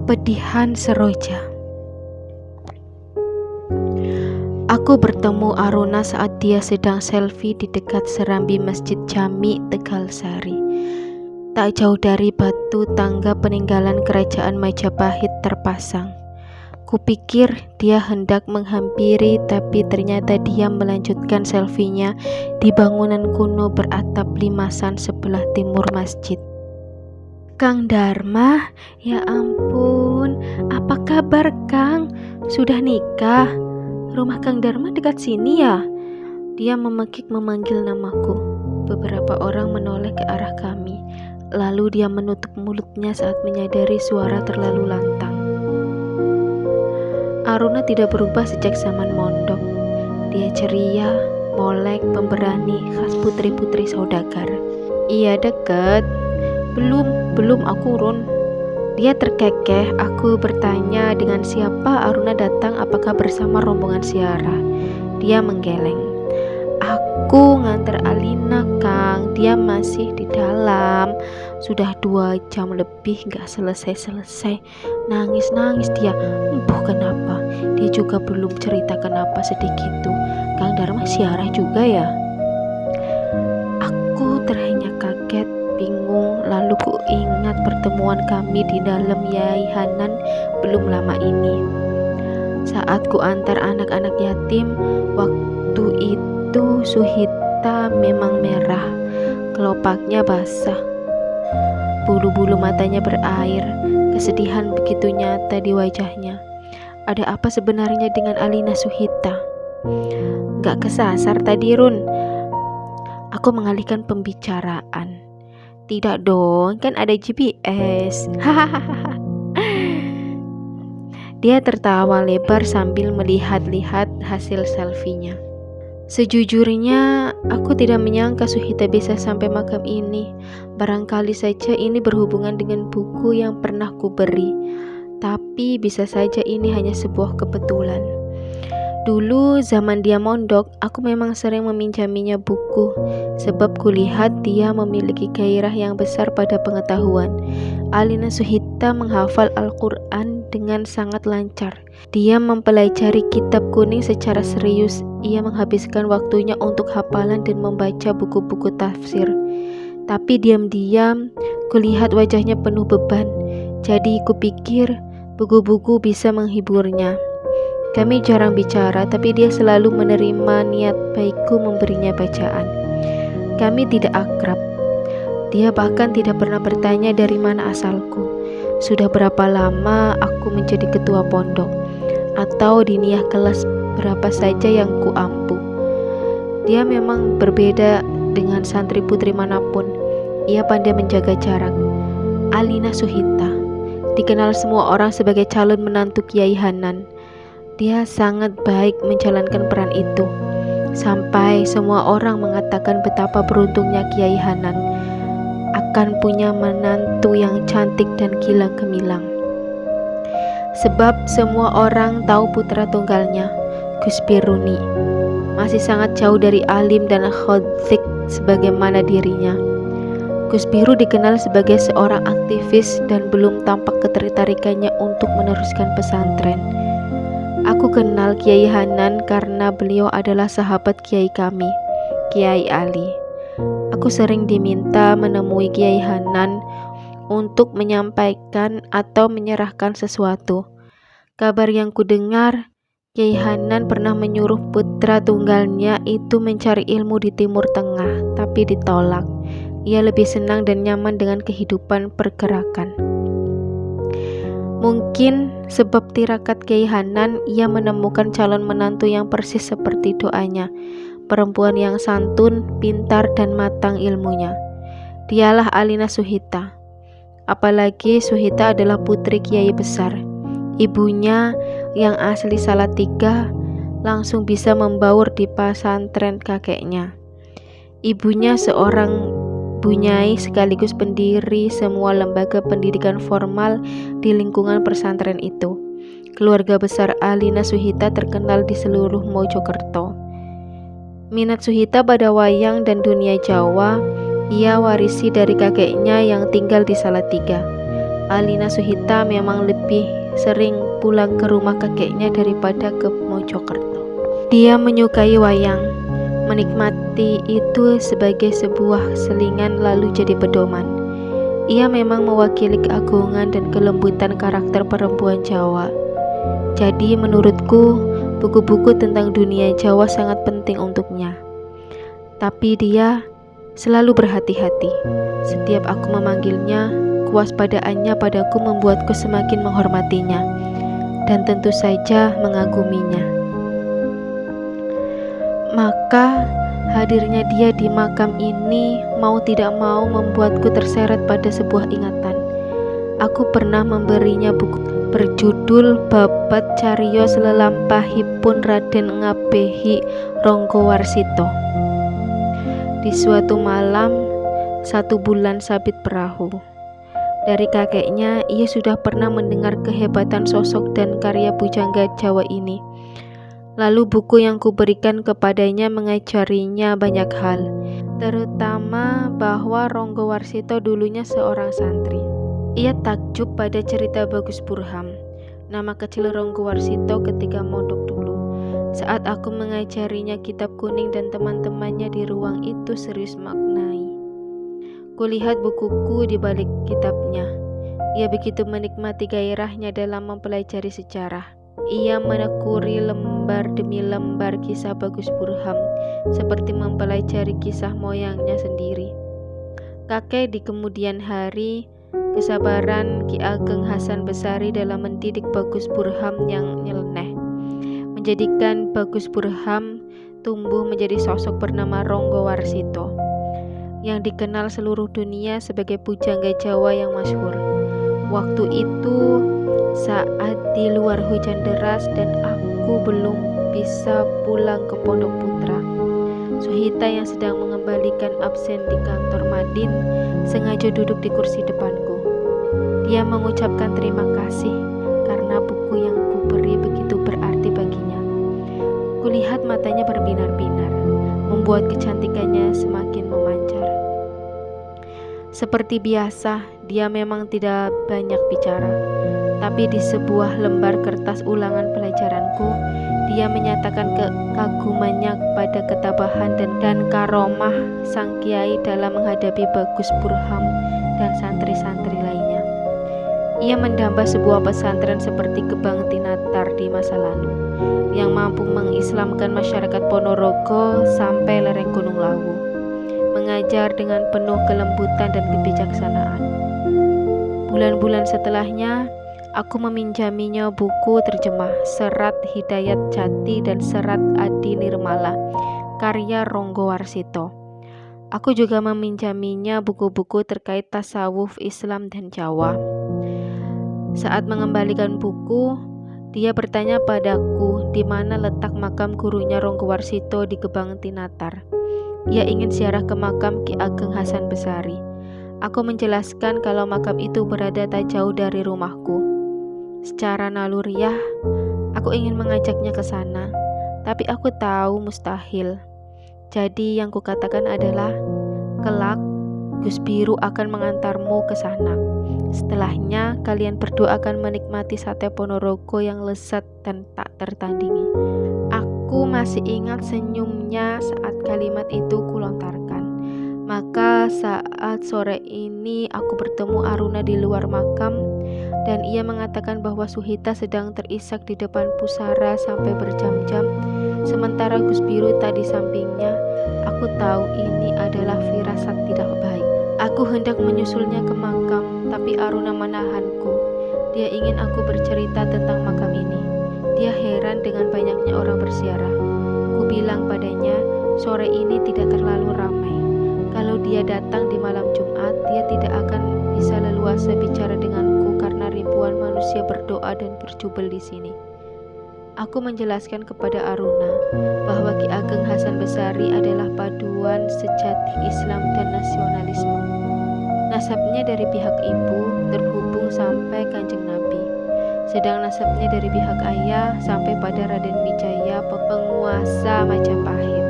Kepedihan Seroja. Aku bertemu Aruna saat dia sedang selfie di dekat serambi Masjid Jami Tegal Sari. Tak jauh dari batu tangga peninggalan kerajaan Majapahit terpasang. Kupikir dia hendak menghampiri, tapi ternyata dia melanjutkan selfie-nya di bangunan kuno beratap limasan sebelah timur masjid. Kang Dharma, ya ampun, apa kabar Kang? Sudah nikah? Rumah Kang Dharma dekat sini ya? Dia memekik memanggil namaku. Beberapa orang menoleh ke arah kami. Lalu dia menutup mulutnya saat menyadari suara terlalu lantang. Aruna tidak berubah sejak zaman mondok. Dia ceria, molek, pemberani, khas putri-putri saudagar. Iya deket. Belum aku Run. Dia terkekeh. Aku bertanya dengan siapa Aruna datang, apakah bersama rombongan Siara. Dia menggeleng. Aku nganter Alina Kang, dia masih di dalam. Sudah 2 jam lebih gak selesai. Nangis dia. Entah kenapa. Dia juga belum cerita kenapa sedih gitu. Kang Dharma Siara juga ya? Aku terhanya kaget, bingung. Lalu ku ingat pertemuan kami di dalam Yai Hanan belum lama ini. Saat ku antar anak-anak yatim, waktu itu Suhita memang merah, kelopaknya basah, bulu-bulu matanya berair, kesedihan begitu nyata di wajahnya. Ada apa sebenarnya dengan Alina Suhita? Gak kesasar tadi Run. Aku mengalihkan pembicaraan. Tidak dong, kan ada GPS. Hahaha. Dia tertawa lebar sambil melihat-lihat hasil selfie-nya. Sejujurnya, aku tidak menyangka Suhita bisa sampai makam ini. Barangkali saja ini berhubungan dengan buku yang pernah kuberi. Tapi bisa saja ini hanya sebuah kebetulan. Dulu zaman dia mondok, aku memang sering meminjaminya buku, sebab kulihat dia memiliki gairah yang besar pada pengetahuan. Alina Suhita menghafal Al-Quran dengan sangat lancar. Dia mempelajari kitab kuning secara serius. Ia menghabiskan waktunya untuk hafalan dan membaca buku-buku tafsir. Tapi diam-diam, kulihat wajahnya penuh beban. Jadi kupikir buku-buku bisa menghiburnya. Kami jarang bicara, tapi dia selalu menerima niat baikku memberinya bacaan. Kami tidak akrab. Dia bahkan tidak pernah bertanya dari mana asalku, sudah berapa lama aku menjadi ketua pondok, atau diniah kelas berapa saja yang kuampu. Dia memang berbeda dengan santri putri manapun. Ia pandai menjaga jarak. Alina Suhita dikenal semua orang sebagai calon menantu Kiai Hanan. Dia sangat baik menjalankan peran itu, sampai semua orang mengatakan betapa beruntungnya Kiai Hanan akan punya menantu yang cantik dan gilang gemilang. Sebab semua orang tahu putra tunggalnya, Gus Biruni, masih sangat jauh dari alim dan khodik sebagaimana dirinya. Gus Biru dikenal sebagai seorang aktivis dan belum tampak ketertarikannya untuk meneruskan pesantren. Aku kenal Kiai Hanan karena beliau adalah sahabat Kiai kami, Kiai Ali. Aku sering diminta menemui Kiai Hanan untuk menyampaikan atau menyerahkan sesuatu. Kabar yang kudengar, Kiai Hanan pernah menyuruh putra tunggalnya itu mencari ilmu di Timur Tengah, tapi ditolak. Ia lebih senang dan nyaman dengan kehidupan pergerakan. Mungkin sebab tirakat Kiai Hanan, ia menemukan calon menantu yang persis seperti doanya, perempuan yang santun, pintar, dan matang ilmunya. Dialah Alina Suhita. Apalagi Suhita adalah putri Kiai besar. Ibunya yang asli Salatiga langsung bisa membaur di pesantren kakeknya. Ibunya seorang bunyai sekaligus pendiri semua lembaga pendidikan formal di lingkungan pesantren itu. Keluarga besar Alina Suhita terkenal di seluruh Mojokerto. Minat Suhita pada wayang dan dunia Jawa ia warisi dari kakeknya yang tinggal di Salatiga. Alina Suhita memang lebih sering pulang ke rumah kakeknya daripada ke Mojokerto. Dia menyukai wayang, menikmati itu sebagai sebuah selingan lalu jadi pedoman. Ia memang mewakili keagungan dan kelembutan karakter perempuan Jawa. Jadi menurutku, buku-buku tentang dunia Jawa sangat penting untuknya. Tapi dia selalu berhati-hati. Setiap aku memanggilnya, kewaspadaannya padaku membuatku semakin menghormatinya dan tentu saja mengaguminya. Maka hadirnya dia di makam ini mau tidak mau membuatku terseret pada sebuah ingatan. Aku pernah memberinya buku berjudul Babat Cariyos Lelampahipun Raden Ngabehi Ronggowarsito. Di suatu malam, 1 bulan sabit perahu. Dari kakeknya, ia sudah pernah mendengar kehebatan sosok dan karya pujangga Jawa ini. Lalu buku yang kuberikan kepadanya mengajarinya banyak hal, terutama bahwa Ronggowarsito dulunya seorang santri. Ia takjub pada cerita Bagus Burham, nama kecil Ronggowarsito ketika mondok dulu. Saat aku mengajarinya kitab kuning dan teman-temannya di ruang itu serius maknai. Kulihat bukuku di balik kitabnya. Ia begitu menikmati gairahnya dalam mempelajari sejarah. Ia menekuri lembar demi lembar kisah Bagus Burham, seperti mempelajari kisah moyangnya sendiri. Kakek di kemudian hari, kesabaran Ki Ageng Hasan Besari dalam mendidik Bagus Burham yang nyeleneh, menjadikan Bagus Burham tumbuh menjadi sosok bernama Ronggowarsito, yang dikenal seluruh dunia sebagai pujangga Jawa yang masyhur. Waktu itu saat di luar hujan deras dan aku belum bisa pulang ke Pondok Putra. Suhita yang sedang mengembalikan absen di kantor Madin sengaja duduk di kursi depanku. Dia mengucapkan terima kasih karena buku yang kuberi begitu berarti baginya. Kulihat matanya berbinar-binar, membuat kecantikannya semakin memancar. Seperti biasa, dia memang tidak banyak bicara, tapi di sebuah lembar kertas ulangan pelajaranku, dia menyatakan kekagumannya pada ketabahan dan karomah sang kiai dalam menghadapi Bagus Burham dan santri-santri lainnya. Ia mendamba sebuah pesantren seperti Gebang Tinatar di masa lalu, yang mampu mengislamkan masyarakat Ponorogo sampai lereng Gunung Lawu, mengajar dengan penuh kelembutan dan kebijaksanaan. Bulan-bulan setelahnya, aku meminjaminya buku terjemah Serat Hidayat Jati dan Serat Adi Nirmala, karya Ronggowarsito. Aku juga meminjaminya buku-buku terkait tasawuf Islam dan Jawa. Saat mengembalikan buku, dia bertanya padaku di mana letak makam gurunya Ronggowarsito di Gebang Tinatar. Ia ingin ziarah ke makam Ki Ageng Hasan Besari. Aku menjelaskan kalau makam itu berada tak jauh dari rumahku. Secara naluriah, aku ingin mengajaknya ke sana, tapi aku tahu mustahil. Jadi yang kukatakan adalah, kelak Gus Biru akan mengantarmu ke sana. Setelahnya, kalian berdua akan menikmati sate Ponorogo yang lezat dan tak tertandingi. Aku masih ingat senyumnya saat kalimat itu kulontarkan. Maka saat sore ini aku bertemu Aruna di luar makam, dan ia mengatakan bahwa Suhita sedang terisak di depan pusara sampai berjam-jam, sementara Gus Biru tak di sampingnya. Aku tahu ini adalah firasat tidak baik. Aku hendak menyusulnya ke makam, tapi Aruna menahanku. Dia ingin aku bercerita tentang makam ini. Dia heran dengan banyaknya orang berziarah. Ku bilang padanya, sore ini tidak terlalu ramai. Kalau dia datang di malam Jumat, dia tidak akan bisa leluasa bicara denganku karena ribuan manusia berdoa dan berjubel di sini. Aku menjelaskan kepada Aruna bahwa Ki Ageng Hasan Besari adalah paduan sejati Islam dan nasionalisme. Nasabnya dari pihak ibu terhubung sampai Kanjeng Nabi, sedang nasabnya dari pihak ayah sampai pada Raden Wijaya, penguasa Majapahit.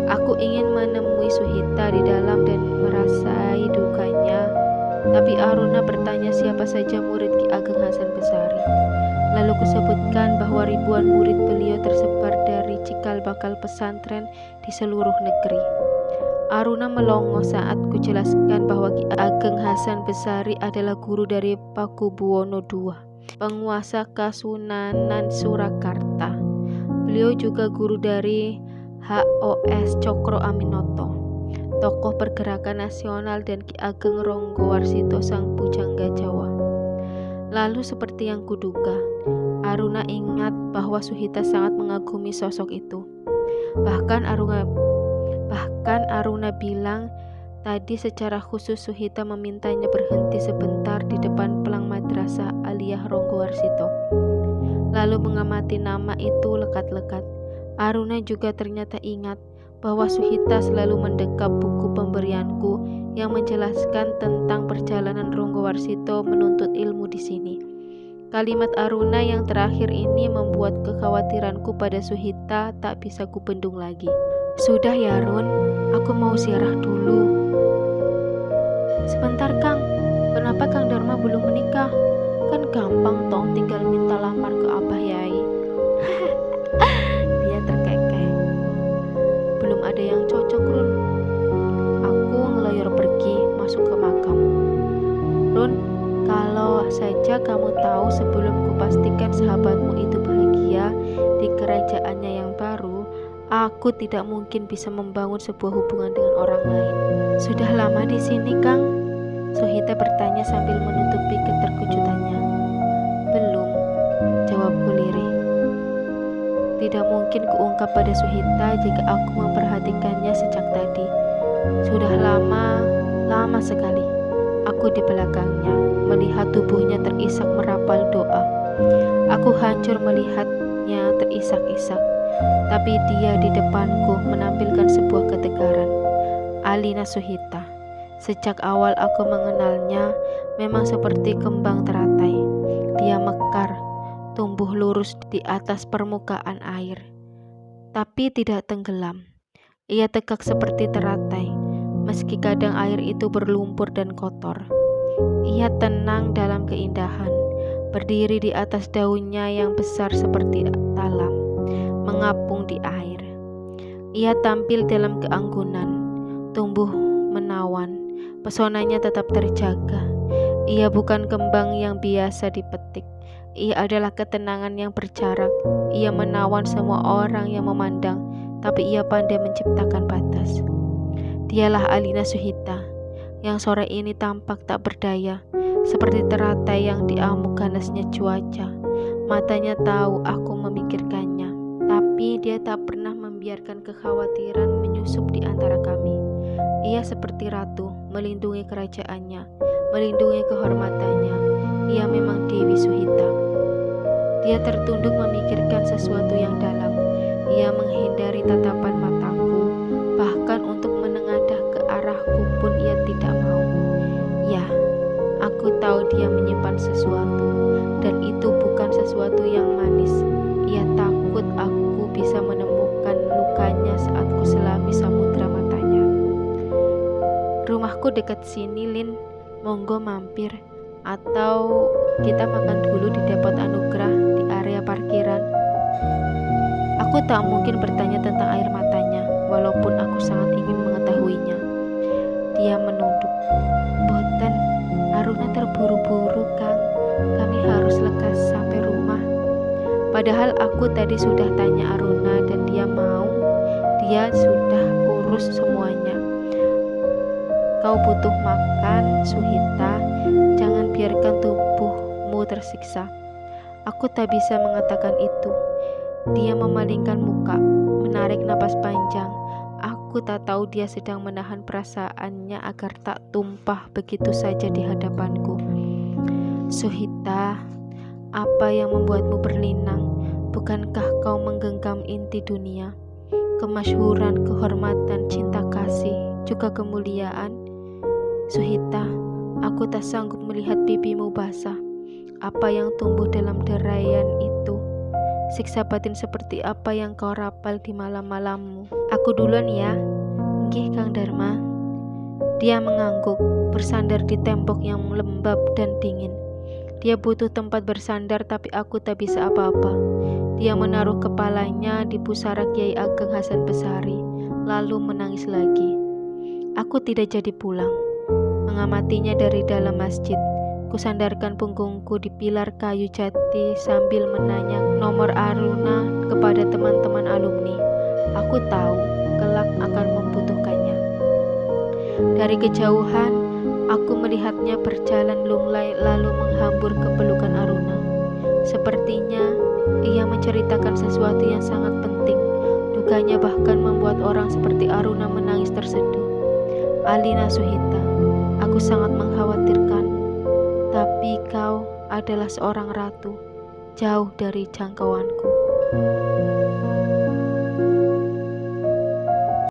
Aku ingin menemui Suhita di dalam dan merasai dukanya, tapi Aruna bertanya siapa saja murid Ki Ageng Hasan Besari. Lalu kusebutkan bahwa ribuan murid beliau tersebar dari cikal bakal pesantren di seluruh negeri. Aruna melongo saat kujelaskan bahwa Ki Ageng Hasan Besari adalah guru dari Pakubuwono II, penguasa Kasunanan Surakarta. Beliau juga guru dari HOS Cokro Aminoto, tokoh pergerakan nasional, dan Ki Ageng Ronggowarsito sang pujangga Jawa. Lalu seperti yang kuduga, Aruna ingat bahwa Suhita sangat mengagumi sosok itu. Bahkan Aruna bilang tadi secara khusus Suhita memintanya berhenti sebentar di depan pelang madrasah Aliyah Ronggowarsito, lalu mengamati nama itu lekat-lekat. Aruna juga ternyata ingat bahwa Suhita selalu mendekap buku pemberianku yang menjelaskan tentang perjalanan Ronggowarsito menuntut ilmu di sini. Kalimat Aruna yang terakhir ini membuat kekhawatiranku pada Suhita tak bisa kubendung lagi. Sudah ya Run, aku mau ziarah dulu. Sebentar Kang, kenapa Kang Dharma belum menikah? Kan gampang toh, tinggal minta lamar ke Abah Yai. Dia terkekeh. Belum ada yang cocok Run. Aku ngeloyor pergi masuk ke makam. Run, kalau saja kamu tahu sebelum kupastikan sahabatmu itu bahagia di kerajaannya yang baru, aku tidak mungkin bisa membangun sebuah hubungan dengan orang lain. Sudah lama di sini, Kang? Suhita bertanya sambil menutupi keterkejutannya. Belum, jawabku lirih. Tidak mungkin kuungkap pada Suhita jika aku memperhatikannya sejak tadi. Sudah lama sekali. Aku di belakangnya, melihat tubuhnya terisak merapal doa. Aku hancur melihatnya terisak-isak, tapi dia di depanku menampilkan sebuah ketegaran. Alina Suhita. Sejak awal aku mengenalnya, memang seperti kembang teratai. Dia mekar, tumbuh lurus di atas permukaan air, tapi tidak tenggelam. Ia tegak seperti teratai, meski kadang air itu berlumpur dan kotor. Ia tenang dalam keindahan, berdiri di atas daunnya yang besar seperti talam, mengapung di air. Ia tampil dalam keanggunan, tumbuh menawan, pesonanya tetap terjaga. Ia bukan kembang yang biasa dipetik. Ia adalah ketenangan yang berjarak. Ia menawan semua orang yang memandang, tapi ia pandai menciptakan batas. Dialah Alina Suhita, yang sore ini tampak tak berdaya, seperti teratai yang diamuk ganasnya cuaca. Matanya tahu aku memikirkannya, tapi dia tak pernah membiarkan kekhawatiran menyusup di antara kami. Ia seperti ratu, melindungi kerajaannya, melindungi kehormatannya. Ia memang Dewi Suhita. Dia tertunduk memikirkan sesuatu yang dalam. Ia menghindari tatapan mataku, bahkan untuk menengadah ke arahku pun ia tidak mau. Ya, aku tahu dia menyimpan sesuatu, dan itu bukan sesuatu yang manis. Ia takut aku bisa menemukan lukanya saat ku selami samudra matanya. Rumahku dekat sini, Lin. Monggo mampir. Atau kita makan dulu di depot Anugrah di area parkiran. Aku tak mungkin bertanya tentang air matanya, walaupun aku sangat ingin mengetahuinya. Dia menunduk. Boten, Aruna terburu-buru, Kang. Kami harus lekas sampai rumah. Padahal aku tadi sudah tanya Aruna dan dia mau. Dia sudah urus semuanya. Kau butuh makan, Suhita. Jangan biarkan tubuhmu tersiksa. Aku tak bisa mengatakan itu. Dia memalingkan muka, menarik napas panjang. Aku tak tahu dia sedang menahan perasaannya agar tak tumpah begitu saja di hadapanku. Suhita, apa yang membuatmu berlinang? Bukankah kau menggenggam inti dunia? Kemasyhuran, kehormatan, cinta kasih, juga kemuliaan. Suhita, aku tak sanggup melihat pipimu basah. Apa yang tumbuh dalam derayan itu? Siksa batin seperti apa yang kau rapal di malam-malammu? Aku duluan ya. Nggih, Kang Dharma. Dia mengangguk, bersandar di tembok yang lembab dan dingin. Dia butuh tempat bersandar, tapi aku tak bisa apa-apa. Dia menaruh kepalanya di pusara Kiai Ageng Hasan Besari, lalu menangis lagi. Aku tidak jadi pulang. Mengamatinya dari dalam masjid, kusandarkan punggungku di pilar kayu jati sambil menanya nomor Aruna kepada teman-teman alumni. Aku tahu kelak akan membutuhkannya. Dari kejauhan, aku melihatnya berjalan lunglai lalu menghambur ke pelukan Aruna. Sepertinya ia menceritakan sesuatu yang sangat penting. Dukanya bahkan membuat orang seperti Aruna menangis terseduh. Alina Suhita, aku sangat mengkhawatirkanmu. Tapi kau adalah seorang ratu, jauh dari jangkauanku.